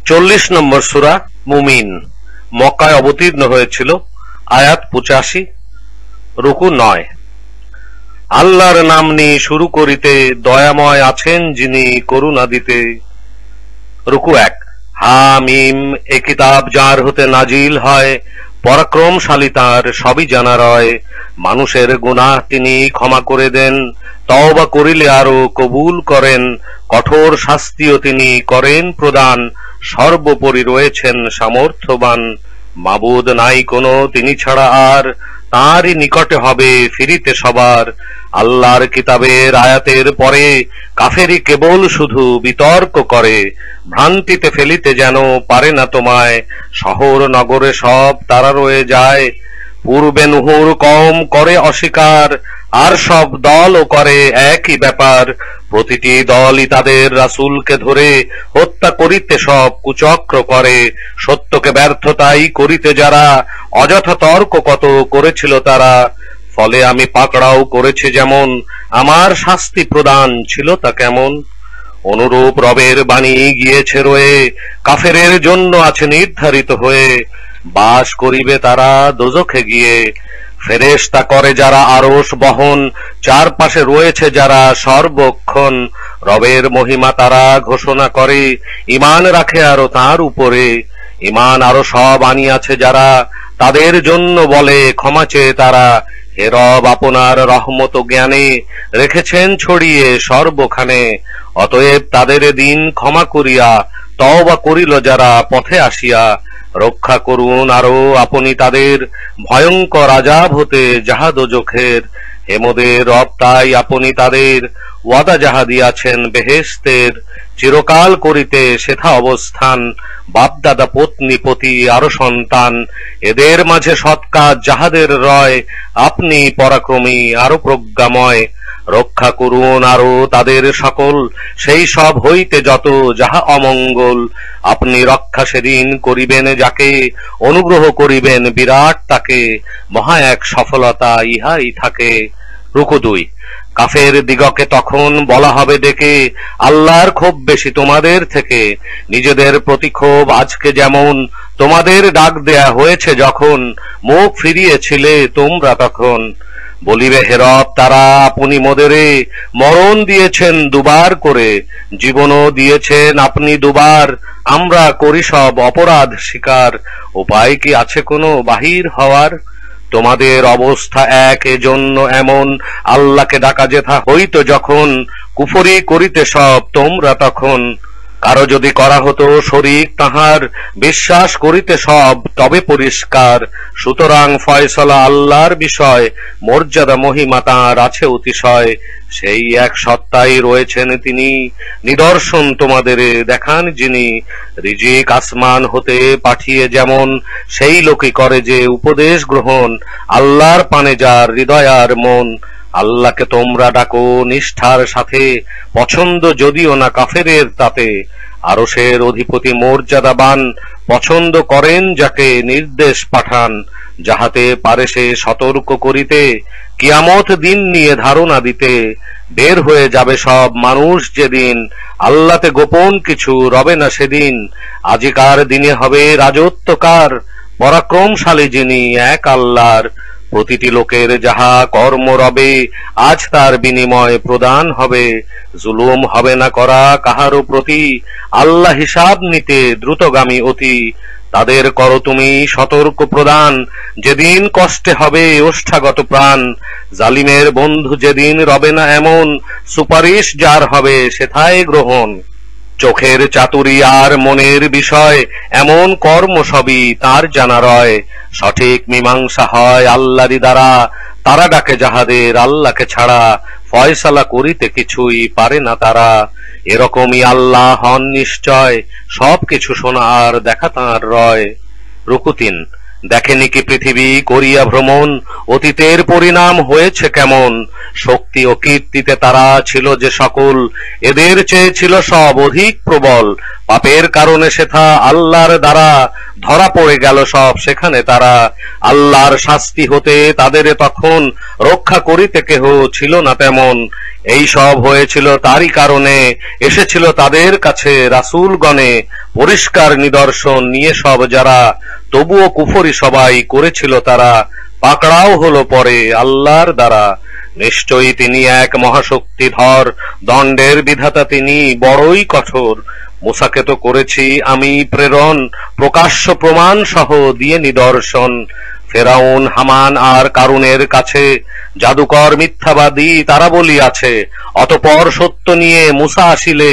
40 নম্বর সূরা মুমিন মক্কায় অবতীর্ণ হয়েছিল। আয়াত 85, রুকু 9। আল্লাহর নাম নিয়ে শুরু করিতে দয়াময় আছেন যিনি করুণা দিতে। রুকু 1। হামিম, এ কিতাব যার হতে নাজিল হয়, পরাক্রমশালী তার সবই জানা রয়। মানুষের গুনাহ তিনি ক্ষমা করে দেন, তওবা করিলে আরো কবুল করেন। কঠোর শাস্তিও তিনি করেন প্রদান, সর্বোপরি রয়েছেন সামর্থ্যবান। মাবুদ নাই কোনো তিনি ছাড়া আর, তাঁরই নিকটে হবে ফিরিতে সবার। আল্লাহর কিতাবের আয়াতের পরে কাফেরি কেবল শুধু বিতর্ক করে, ভ্রান্তিতে ফেলিতে যেন পারে না তোমায়। শহর নগরে সব তারা রয়ে যায়, পূর্বে নুহুর কওম করে অস্বীকার, আর সব দলও করে একই ব্যাপার। প্রতিটি দলই তাদের রাসূলকে ধরে হত্যা করিতে সব কুচক্র করে। সত্যকে ব্যর্থতাই করিতে যারা, অযথা তর্ক কত করেছিল তারা। ফলে আমি পাকড়াও করেছি যেমন, আমার শাস্তি প্রদান ছিল তা কেমন। অনুরূপ রবের বাণী গিয়েছে রয়ে, কাফেরের জন্য আছে নির্ধারিত হয়ে। বাস করিবে তারা দোজখে গিয়ে, ফেরেশতা করে যারা আরশ বহন, চারপাশে রয়েছে যারা সর্বক্ষণ। রবের মহিমা তারা ঘোষণা করে, ঈমান রাখে আরো তার উপরে। ঈমান আরো সব আনিয়াছে যারা, তাদের জন্য বলে ক্ষমা চেয়ে তারা। হে রব, আপনার রহমত জ্ঞানে রেখেছেন ছড়িয়ে সর্বখানে। অতএব তাদের দিন ক্ষমা করিয়া, তওবা করিল যারা পথে আসিয়া। রক্ষা করুন আরো আপনি তাদের, ভয়ঙ্কর আযাব হতে যাহা দোজখের। হে মোদের রব, তাই আপনি তাদের ওয়াদা যাহা দিয়াছেন বেহেশতের, চিরকাল করিতে সেথা অবস্থান। বাপদাদা পত্নী পতি আরো সন্তান, এদের মাঝে সৎ কাজ যাহাদের রয়। আপনি পরাক্রমী আরো প্রজ্ঞাময়। রক্ষা করুন আরো তাদের সকল, সেই সব হইতে যত যাহা অমঙ্গল। আপনি রক্ষা সেদিন করিবেন যাকে, অনুগ্রহ করিবেন বিরাট তাকে। মহা এক সফলতা ইহাই থাকে। রুকু 2। কাফের দিগকে তখন বলা হবে ডেকে, আল্লাহর ক্ষোভ বেশি তোমাদের থেকে। নিজেদের প্রতি ক্ষোভ আজকে যেমন, তোমাদের ডাক দেয়া হয়েছে যখন। মুখ ফিরিয়েছিলে তোমরা তখন। বলিবে হে রব তারা আপনি মোদেরে, মরণ দিয়েছেন দুবার করে, জীবনও দিয়েছেন আপনি দুবার। আমরা করি সব অপরাধ স্বীকার, উপায় কি আছে কোনো বাহির হওয়ার। তোমাদের অবস্থা এক এজন্য এমন, আল্লাহকে ডাকা যেথা হইতো যখন। কুফরি করিতে সব তোমরা তখন। কারো যদি করা হতো শরীক তাহার, বিশ্বাস করিতে সব তবে পরিষ্কার। সুতরাং ফয়সালা আল্লাহর বিষয়, মর্যাদা মহিমা তাঁর আছে অতিশয়। সেই এক সত্তাই রয়েছেন তিনি, নিদর্শন তোমাদের দেখান যিনি। রিজিক আসমান হতে পাঠিয়ে যেমন, সেই লোকে করে যে উপদেশ গ্রহণ। আল্লাহর পানে যার হৃদয় আর মন। আল্লাহকে তোমরা ডাকো নিষ্ঠার সাথে, পছন্দ যদিও না কাফেরের তাতে। আরশের অধিপতি মর্যাদাবান, পছন্দ করেন যাকে নির্দেশ পাঠান। যাহাতে পারে সে সতর্ক করিতে, কিয়ামত দিন নিয়ে ধারণা দিতে। বের হয়ে যাবে সব মানুষ যেদিন, আল্লাহতে গোপন কিছু রবে না সেদিন। আজিকার দিনে হবে রাজত্বকার, পরাক্রমশালী যিনি এক আল্লাহর। প্রতিটি লোকের যাহা কর্ম রবে, আজ তার বিনিময় প্রদান হবে। জুলুম হবে না করা কাহারও প্রতি, আল্লাহ হিসাব নিতে দ্রুতগামী অতি। তাদের করো তুমি সতর্ক প্রদান, যেদিন কষ্টে হবে ওষ্ঠাগত প্রাণ। জালিমের বন্ধু যেদিন রবে না এমন, সুপারিশ যার হবে সেথায় গ্রহণ। চোখের চাতুরি আর মনের বিষয়, এমন কর্ম সবই তার জানা রয়। সঠিক মীমাংসা হয় আল্লাহরই দ্বারা, তারা ডাকে যাহাদের আল্লাহকে ছাড়া। ফয়সালা করিতে কিছুই পারে না তারা। এরকমই আল্লাহ হন নিশ্চয়, সবকিছু শোনার দেখা তাঁর রয়। রুকু 3। দেখেনি কি পৃথিবী করিয়া ভ্রমণ, অতীতের পরিণাম হয়েছে কেমন। শক্তি ও কীর্তিতে তারা ছিল যে সকল, এদের চেয়ে ছিল সব অধিক প্রবল। পাপের কারণে সেথা আল্লাহর দ্বারা ধরা পড়ে গেল সব, সেখানে তারা আল্লাহর শাস্তি হতে তাদের তখন রক্ষা করিতে কেহ ছিল না তেমন। এই সব হয়েছিল তারই কারণে এসেছিল তাদের কাছে রাসূলগণে পরিষ্কার নিদর্শন নিয়ে সব যারা, তবুও কুফরি সবাই করেছিল তারা, পাকড়াও হলো পরে আল্লাহর দ্বারা। নিশ্চয়ই তিনি এক মহাশক্তিধর, দণ্ডের বিধাতা তিনি বড়ই কঠোর। মুসাকে তো করেছি আমি প্রেরণ, প্রকাশ্য প্রমাণ সহ দিয়ে নিদর্শন। ফেরাউন, হামান আর কারুনের কাছে জাদুকর মিথ্যাবাদী তারা বলিয়াছে, অতঃপর সত্য নিয়ে মুসা আসিলে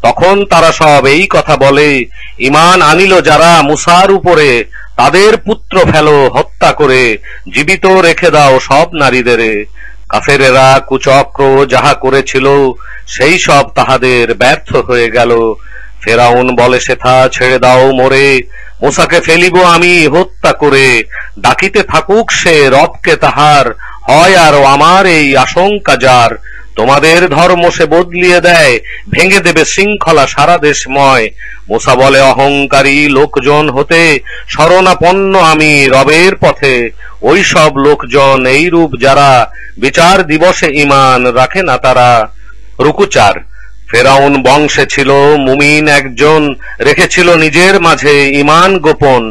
তখন তারা সব এই কথা বলে, ঈমান আনিল যারা মুসার উপরে, তাদের পুত্র ফেলো হত্যা করে, জীবিত রেখে দাও সব নারীদেরে। কাফেরেরা কুচক্র যাহা করেছিল সেই সব তাহাদের ব্যর্থ হয়ে গেল। ফেরাউন বলে সেথা ছেড়ে দাও মোরে, মুসাকে ফেলিব আমি হত্যা করে। ডাকিতে থাকুক সে রবকে তাহার, হয় আর আমার এই আশঙ্কা যার। তোমাদের ধর্ম সে বদলিয়ে দেয়, ভেঙে দেবে শৃঙ্খলা সারা দেশময়। মুসা বলে অহংকারী লোকজন হতে, শরণাপন্ন আমি রবের পথে। ওই সব লোকজন এই রূপ যারা, বিচার দিবসে ঈমান রাখে না তারা। রুকু 4। ফেরাউন বংশে ছিল মুমিন একজন, রেখেছিল নিজের মাঝে ঈমান গোপন।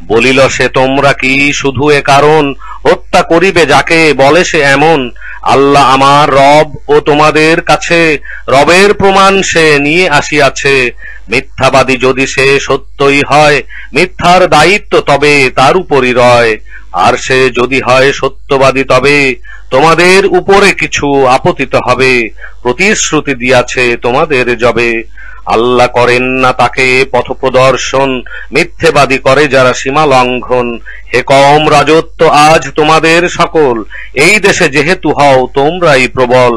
বলিল সে তোমরা কি শুধু এ কারণ, হত্যা করিবে যাকে বলে সে এমন। আল্লাহ আমার রব ও তোমাদের কাছে রবের প্রমাণ সে নিয়ে আসিয়াছে। মিথ্যাবাদী যদি সে সত্যই হয়, মিথ্যার দায়িত্ব তবে তার উপরই রয়। আর সে যদি হয় সত্যবাদী তবে তোমাদের উপরে কিছু আপতিত হবে, প্রতিশ্রুতি দিয়াছে তোমাদের জবে। আল্লাহ করেন না তাকে পথপ্রদর্শন, মিথ্যেবাদী করে যারা সীমা লঙ্ঘন। হে কওম, রাজত্ব আজ তোমাদের সকল, এই দেশে যেহেতু হও তোমরাই প্রবল।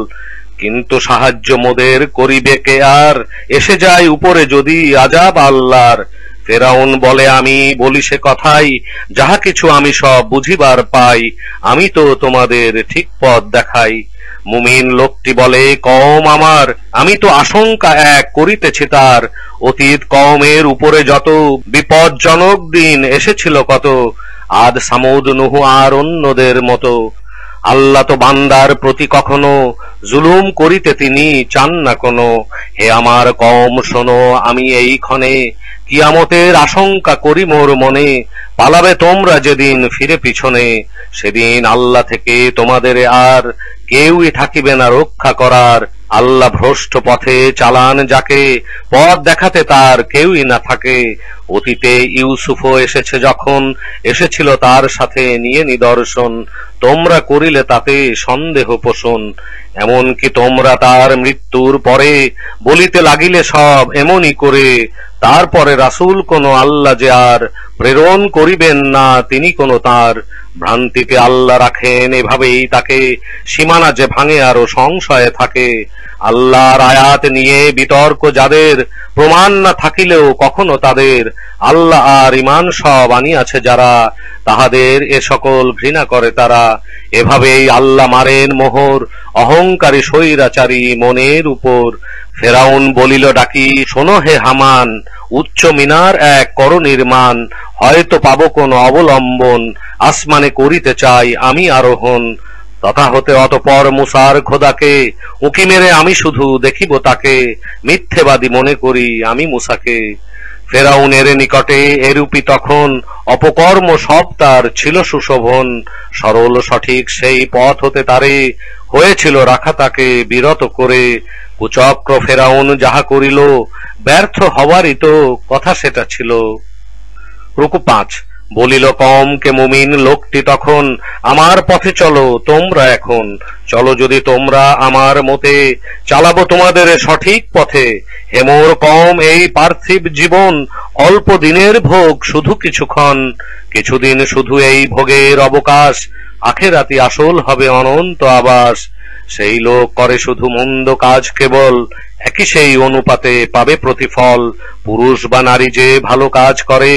কিন্তু সাহায্য মোদের করিবে কে আর, এসে যায় উপরে যদি আযাব আল্লাহর। ফেরাউন বলে আমি বলি সে কথাই, যাহা কিছু আমি সব বুঝিবার পাই। আমি তো তোমাদের ঠিক পথ দেখাই। মুমিন লোকটি বলে কওম আমার, আমি তো আশঙ্কা এক করিতেছি তার। অতীত কওমের উপরে যত বিপজ্জনক দিন এসেছিল কত, আদ সামুদ নুহ আর অন্যদের মতো। আল্লাহ তো বান্দার প্রতি কখনো জুলুম করিতে তিনি চান না কোনো। হে আমার কওম শোনো, আমি এই ক্ষণে কিয়ামতের আশঙ্কা করি মোর মনে। পালাবে তোমরা যেদিন ফিরে পিছনে, সেদিন আল্লাহ থেকে তোমাদের আর কেউই থাকিবে না রক্ষা করার। আল্লাহ ভ্রষ্ট পথে চালান যাকে, পথ দেখাতে তার কেউই না থাকে। অতীতে ইউসুফও এসেছে যখন, এসেছিল তার সাথে নিয়ে নিদর্শন। তোমরা করিলে তাতে সন্দেহ পোষণ, এমনকি তোমরা তার মৃত্যুর পরে বলিতে লাগিলে সব এমনই করে। তারপরে রাসূল কোন আল্লাহ যে আর প্রেরণ করিবেন না তিনি কোন তার। ভ্রান্তিতে আল্লাহ রাখেন এভাবেই তাকে, সীমানা যে ভাঙে আরো সংশয়ে থাকে। আল্লাহর আয়াত নিয়ে বিতর্ক যাদের, প্রমাণ না থাকিলেও কখনো তাদের। আল্লাহ আর ঈমান সব আনিয়াছে যারা, তাহাদের এ সকল ঘৃণা করে তারা। এভাবেই আল্লাহ মারেন মোহর অহংকারী স্বৈরাচারী মনের উপর। ফেরাউন বলিল ডাকি শোনো হে হামান, উচ্চ মিনার এক কর নির্মাণ। হয়তো পাবো কোন অবলম্বন, আসমানে করিতে চাই আমি আরোহণ। তথা হতে অতঃপর মুসার খোদাকে উঁকি মেরে আমি শুধু দেখিব তাকে। মিথ্যেবাদী মনে করি আমি মুসাকে। ফেরাউনের নিকটে এরূপী তখন, অপকর্ম সব তার ছিল সুশোভন। সরল সঠিক সেই পথ হতে তারে, হয়েছিল রাখা তাকে বিরত করে। কুচক্র ফেরাউন যাহা করিল, ব্যর্থ হওয়ারই তো কথা সেটা ছিল। রুকু 5। বলিল কওমকে মুমিন লোকটি তখন, আমার পথে চলো তোমরা এখন। চলো যদি তোমরা আমার মতে, চালাবো তোমাদের সঠিক পথে। হে মোর কওম, এই পার্থিব জীবন অল্প দিনের ভোগ, শুধু কিছুক্ষণ। কিছুদিন শুধু এই ভোগের অবকাশ, আখেরাতি আসল হবে অনন্ত আবাস। সেই লোক করে শুধু মন্দ কাজ কেবল, একই সেই অনুপাতে পাবে প্রতিফল। পুরুষ বা নারী যে ভালো কাজ করে,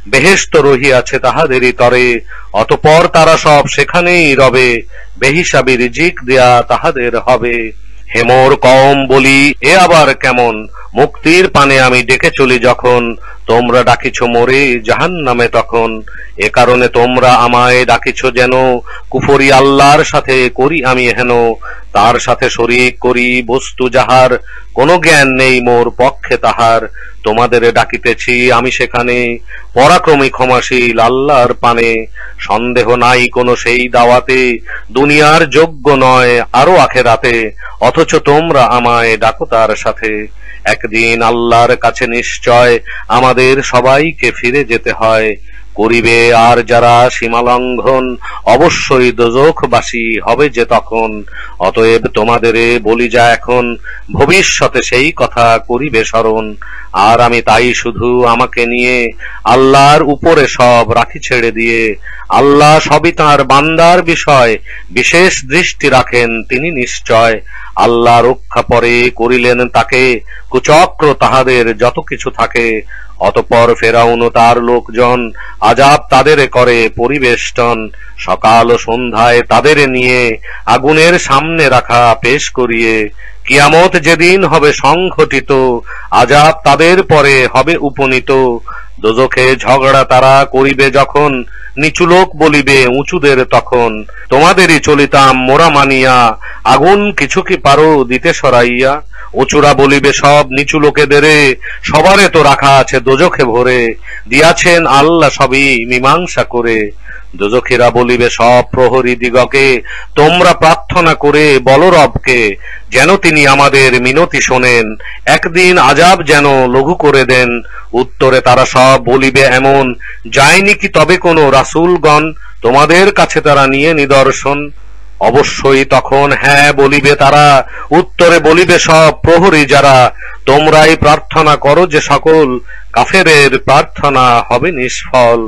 বেহেশত রহিয়াছে তাহাদেরই তরে। অতঃপর তারা সব সেখানেই রবে, বেহিসাবি রিজিক দেয়া তাহাদের হবে। হে মোর কওম বলি এ আবার কেমন, মুক্তির পানে আমি ডেকে চলি যখন, তোমরা ডাকিছ মোরে জাহান্নামে তখন। এ কারণে তোমরা আমায় ডাকিছ যেন, কুফরি আল্লাহর সাথে করি আমি হেন, তার সাথে শরীক করি বস্তু যাহার, কোনো জ্ঞান নেই মোর পক্ষে তাহার। তোমাদের ডাকিতেছি আমি সেখানে, পরাক্রমী ক্ষমাশীল আল্লাহর পানে। সন্দেহ নাই কোনো সেই দাওয়াতে, দুনিয়ার যোগ্য নয় আরো আখেরাতে, অথচ তোমরা আমায় ডাকো তার সাথে। একদিন আল্লাহর কাছে নিশ্চয় আমাদের সবাইকে ফিরে যেতে হয়, করিবে আর যারা সীমালঙ্ঘন, অবশ্যই দোজখবাসী হবে যে তখন। অতএব তোমাদেরে বলি যা এখন, ভবিষ্যতে সেই কথা করিবে স্মরণ। আর আমি তাই শুধু আমাকে নিয়ে, আল্লাহর উপরে সব রাখি ছেড়ে দিয়ে। আল্লাহ সবই তাঁর বান্দার বিষয়, বিশেষ দৃষ্টি রাখেন তিনি নিশ্চয়। আল্লাহ রক্ষা পরে করিলেন তাকে, কুচক্র তাহাদের যত কিছু থাকে। অতঃপর ফেরাউন ও তার লোকজন, আযাব তাদের করে পরিবেষ্টন। সকাল ও সন্ধ্যায় তাদের নিয়ে, আগুনের সামনে রাখা পেশ করিয়ে। কিয়ামত যেদিন হবে সংঘটিত, আযাব তাদের পরে হবে উপনীত। দোজখে ঝগড়া তারা করিবে যখন, নিচু লোক বলিবে উঁচুদের তখন, তোমাদেরই চলিতাম মোরা মানিয়া, আগুন কিছু কি পারো দিতে সরাইয়া। উঁচুরা বলিবে সব নিচু লোকেদেরে, সবারে তো রাখা আছে দোজখে ভরে, দিয়াছেন আল্লাহ সবই মীমাংসা করে। দোজখীরা বলিবে সব প্রহরী দিগকে, তোমরা প্রার্থনা করে বলো রবকে, যেন তিনি আমাদের মিনতি শোনেন, একদিন আযাব যেন লঘু করে দেন। উত্তরে তারা সব বলিবে এমন, যায়নি কি তবে কোনো রাসূলগণ, তোমাদের কাছে তারা নিয়ে নিদর্শন। অবশ্যই তখন হ্যাঁ বলিবে তারা, উত্তরে বলিবে সব প্রহরী যারা, তোমরাই প্রার্থনা করো যে সকল, কাফেরের প্রার্থনা হবে নিষ্ফল।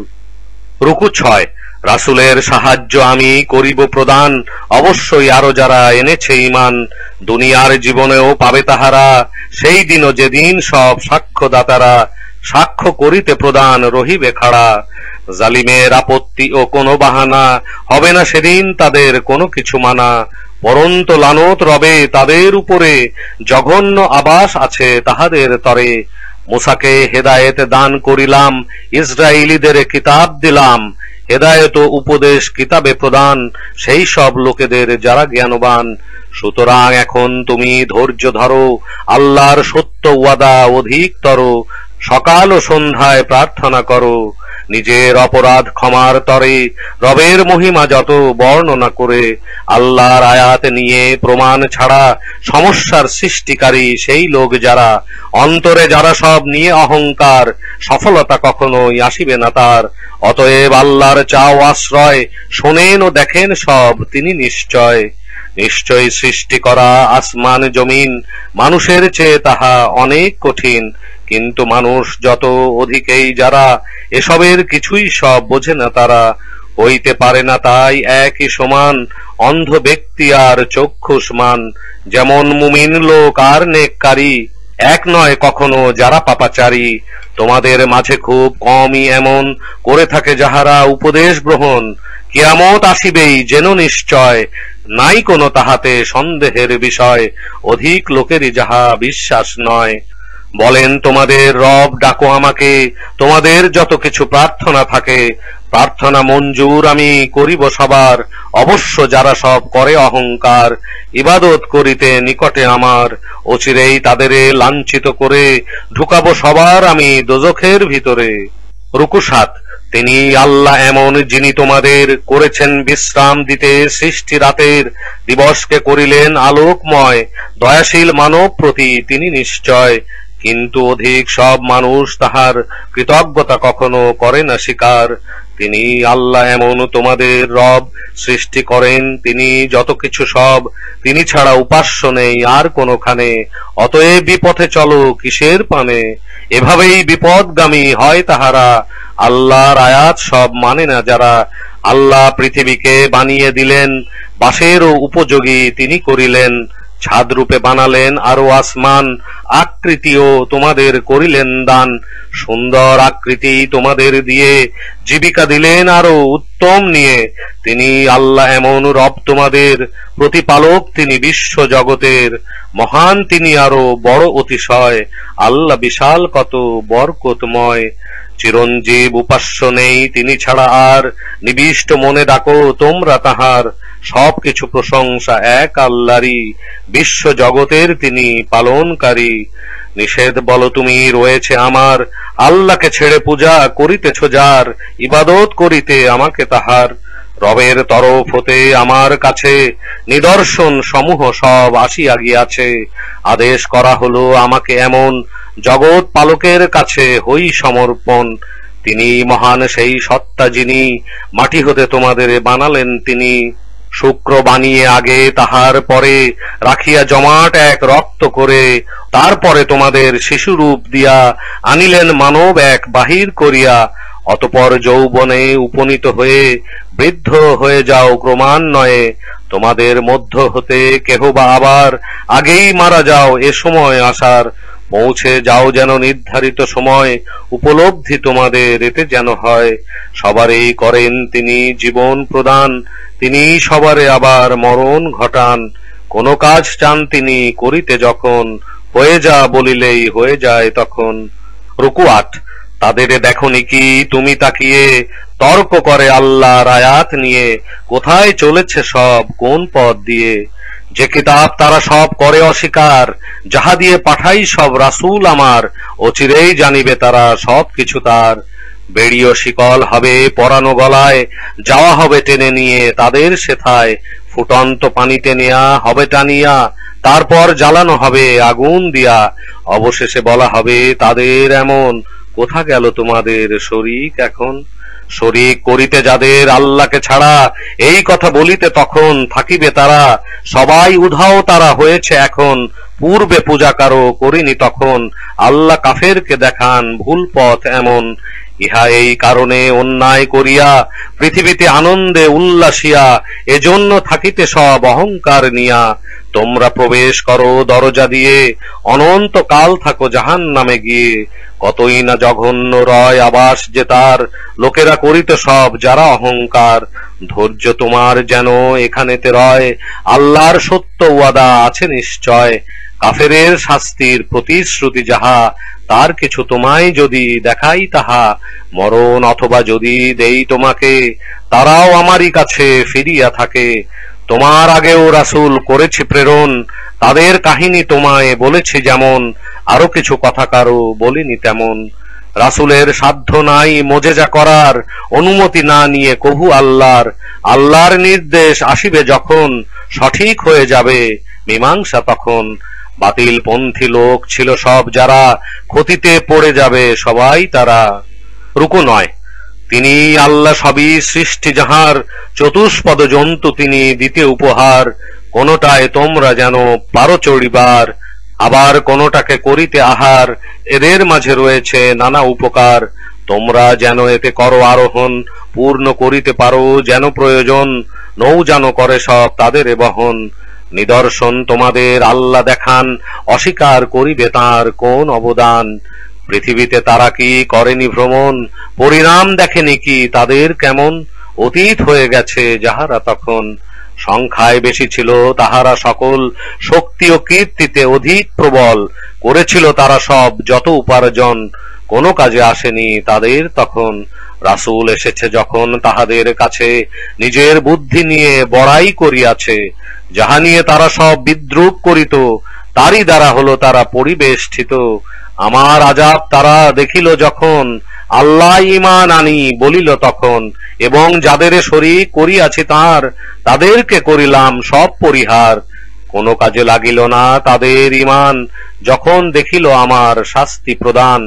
রুকু 6। রাসূলের সাহায্য আমি করিব প্রদান, অবশ্যই আরো যারা এনেছে ঈমান। দুনিয়ার জীবনেও পাবে তাহারা, সেই দিনও যেদিন সব সাক্ষ্যদাতারা, সাক্ষ্য করিতে প্রদান রহিবে খাড়া। জালিমের আপত্তি ও কোনো বাহানা, হবে না সেদিন তাদের কোনো কিছু মানা। পরন্ত লানত রবে তাদের উপরে, জঘন্য আবাস আছে তাহাদের তরে। মুসাকে হেদায়েত দান করিলাম, ইসরায়েলীদের কিতাব দিলাম। হেদায়েত ও উপদেশ কিতাবে প্রদান, সেই সব লোকেদের যারা জ্ঞানবান। সুতরাং এখন তুমি ধৈর্য ধরো, আল্লাহর সত্য ওয়াদা অধিকতর। সকাল ও সন্ধ্যায় প্রার্থনা করো, নিজের অপরাধ ক্ষমার তরে, রবের মহিমা যত বর্ণনা করে। আল্লাহর আয়াত নিয়ে প্রমাণ ছাড়া, সমস্যার সৃষ্টিকারী সেই লোক যারা। অন্তরে যারা সব নিয়ে অহংকার, সফলতা কখনোই আসিবে না তার। অতএব আল্লাহর চাও আশ্রয়, শোনেন ও দেখেন সব তিনি নিশ্চয়। নিশ্চয় সৃষ্টি করা আসমান জমিন, মানুষের চেয়ে তাহা অনেক কঠিন। কিন্তু মানুষ যত অধিকেই যারা, এসবের কিছুই সব বোঝে না তারা। হইতে পারে না তাই একই সমান, অন্ধ ব্যক্তি আর চক্ষুষ্মান। যেমন মুমিন লোক আর নেককারী, এক নয় কখনো যারা পাপাচারী। তোমাদের মাঝে খুব কমই এমন করে থাকে যাহারা উপদেশ গ্রহণ। কিয়ামত আসিবেই যেন নিশ্চয়, নাই কোনো তাহাতে সন্দেহের বিষয়। অধিক লোকেরই যাহা বিশ্বাস নয়। বলেন তোমাদের রব ডাকো আমাকে, তোমাদের যত কিছু প্রার্থনা থাকে। প্রার্থনা মঞ্জুর আমি করিব সবার, অবশ্য যারা সব করে অহংকার। ইবাদত করিতে নিকটে আমার, অচিরেই তাদেরে লাঞ্ছিত করে, ঢুকাবো সবার আমি দোজখের ভিতরে। রুকু 7। তিনি আল্লাহ এমন যিনি তোমাদের করেছেন বিশ্রাম দিতে সৃষ্টি রাতের, দিবসকে করিলেন আলোকময়। দয়াশীল মানব প্রতি তিনি নিশ্চয়, কিন্তু অধিক সব মানুষ তাহার কৃতজ্ঞতা কখনো করে না স্বীকার। তিনি আল্লাহ এমন তোমাদের রব, সৃষ্টি করেন তিনি যত কিছু সব। তিনি ছাড়া উপাস্য নেই আর কোনোখানে, অতএব বিপথে চলো কিসের পানে। এভাবেই বিপদগামী হয় তাহারা, আল্লাহর আয়াত সব মানে না যারা। আল্লাহ পৃথিবীকে বানিয়ে দিলেন, বাসেরও উপযোগী তিনি করিলেন। ছাদ রূপে বানালেন আরো আসমান, আকৃতিও তোমাদের করিলেন দান। সুন্দর আকৃতি তোমাদের দিয়ে জীবিকা দিলেন আরো উত্তম নিয়ে। তিনি আল্লাহ এমন রব তোমাদের প্রতিপালক, তিনি বিশ্ব জগতের মহান, তিনি আরো বড় অতিশয়। আল্লাহ বিশাল কত বরকতময়। চিরঞ্জীব উপাস্য নেই তিনি ছাড়া আর, নিবিষ্ট মনে ডাকো তোমরা তাহার। সবকিছু প্রশংসা এক আল্লাহরই, বিশ্ব জগতের তিনি পালনকারী। নিষেধ বলো তুমি রয়েছে আমার, আল্লাহকে ছেড়ে পূজা করিতেছ যার, ইবাদত করিতে আমাকে তাহার। রবের তরফ হতে আমার কাছে নিদর্শন সমূহ সব আসিয়া গিয়াছে। আদেশ করা হলো আমাকে এমন, জগৎ পালকের কাছে হই সমর্পণ। তিনি মহান সেই সত্তা যিনি, মাটি হতে তোমাদের বানালেন তিনি। শুক্র বানিয়ে আগে তাহার পরে রাখিয়া জমাট এক রক্ত করে, তারপরে তোমাদের শিশুরূপ দিয়া আনিলেন মানব এক বাহির করিয়া। অতঃপর যৌবনে উপনীত হয়ে বৃদ্ধ হয়ে যাও ক্রমান্বয়ে। তোমাদের মধ্য হতে কেহ বা আবার আগেই মারা যাও এ সময় আসার। পৌঁছে যাও যেন নির্ধারিত সময়, উপলব্ধি তোমাদের এতে যেন হয়। সবারই করেন তিনি জীবন প্রদান, তিনি সবারে আবার মরণ ঘটান। কোন কাজ চান তিনি করিতে যখন, হয়ে যা বলিলেই হয়ে যায় তখন। রুকু ৮। তাদের দেখনি কি তুমি তাকিয়ে, তর্ক করে আল্লাহর আয়াত নিয়ে। কোথায় চলেছে সব কোন পথ দিয়ে, যে কিতাব তারা সব করে অস্বীকার। যাহা দিয়ে পাঠাই সব রাসূল আমার, অচিরেই জানিবে তারা সব কিছু তার। বেড়িও শিকল হবে পরানো গলায়, যাওয়া হবে টেনে নিয়ে তাদের সেথায়। ফুটন্ত পানিতে নেয়া হবে টানিয়া, তারপর জ্বালানো হবে আগুন দিয়া। অবশেষে বলা হবে তাদের এমন, কোথা গেল তোমাদের শরীক এখন। শরীক করিতে যাদের আল্লাহকে ছাড়া, এই কথা বলিতে তখন থাকিবে তারা। সবাই উধাও তারা হয়েছে এখন, পূর্বে পূজা কারো করিনি তখন। আল্লাহ কাফেরকে দেখান ভুল পথ এমন। ইহা এই কারণে অন্যায় করিয়া পৃথিবীতে আনন্দে উল্লাসিয়া, এজন্য থাকিতে সব অহংকার নিয়া। তোমরা প্রবেশ করো দরজা দিয়ে, অনন্ত কাল থাকো জাহান্নামে গিয়ে। কতই না জঘন্য রয় আবাস যে তার, লোকেরা করিত সব যারা অহংকার। ধৈর্য তোমার যেন এখানেতে রয়, আল্লাহর সত্য ওয়াদা আছে নিশ্চয়। কাফেরের শাস্তির প্রতিশ্রুতি যাহা, তার কিছু তোমায় যদি দেখাই তাহা। মরণ অথবা যদি দেই তোমাকে, তারাও আমারই কাছে ফিরিয়া থাকে। তোমার আগেও রাসূল করেছি প্রেরণ, তাদের কাহিনী তোমায় বলেছি যেমন। আরো কিছু কথা কারো বলিনি তেমন। রাসূলের সাধ্য নাই মোজেজা করার, অনুমতি না নিয়ে কভু আল্লাহর নির্দেশ আসিবে যখন, সঠিক হয়ে যাবে মীমাংসা তখন। বাতিল পন্থী লোক ছিল সব যারা, ক্ষতিতে পড়ে যাবে সবাই তারা। রুকু ৯। তিনি আল্লাহ সবই সৃষ্টি যাহার, চতুষ্পদ জন্তু তিনি দিতে উপহার। কোনটায় তোমরা যেন পারো চড়িবার, আবার কোনটাকে করিতে আহার। এদের মাঝে রয়েছে নানা উপকার, তোমরা যেন এতে করো আরোহণ। পূর্ণ করিতে পারো যেন প্রয়োজন, নৌযান করে সব তাদের বহন। নিদর্শন তোমাদের আল্লাহ দেখান, অস্বীকার করিবে তাঁর কোন অবদান। পৃথিবীতে তারা কি করেনি ভ্রমণ, পরিণাম দেখেনি কি তাদের কেমন। অতীত হয়ে গেছে যাহারা তখন, সংখ্যায় বেশি ছিল তাহারা সকল। শক্তি ও কীর্তিতে অধিক প্রবল, করেছিল তারা সব যত উপার্জন। কোনো কাজে আসেনি তাদের তখন। রাসূল এসেছে যখন তাহাদের কাছে, নিজের বুদ্ধি নিয়ে বড়াই করিয়াছে। যাহা নিয়ে তারা সব বিদ্রূপ করিত, তারই দ্বারা হলো তারা পরিবেষ্টিত। আমার আযাব তারা দেখিল যখন, আল্লাহ ঈমান আনি বলিল তখন। এবং যাদের শরীক করিয়াছি তাঁর, তাদেরকে করিলাম সব পরিহার। কোনো কাজে লাগিল না তাদের ঈমান, যখন দেখিল আমার শাস্তি প্রদান।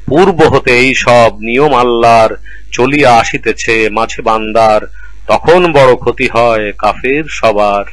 পূর্ব হতে এই সব নিয়ম আল্লাহর, চলিয়া আসিতেছে মাঝে বান্দার। তখন বড় ক্ষতি হয় কাফের সবার।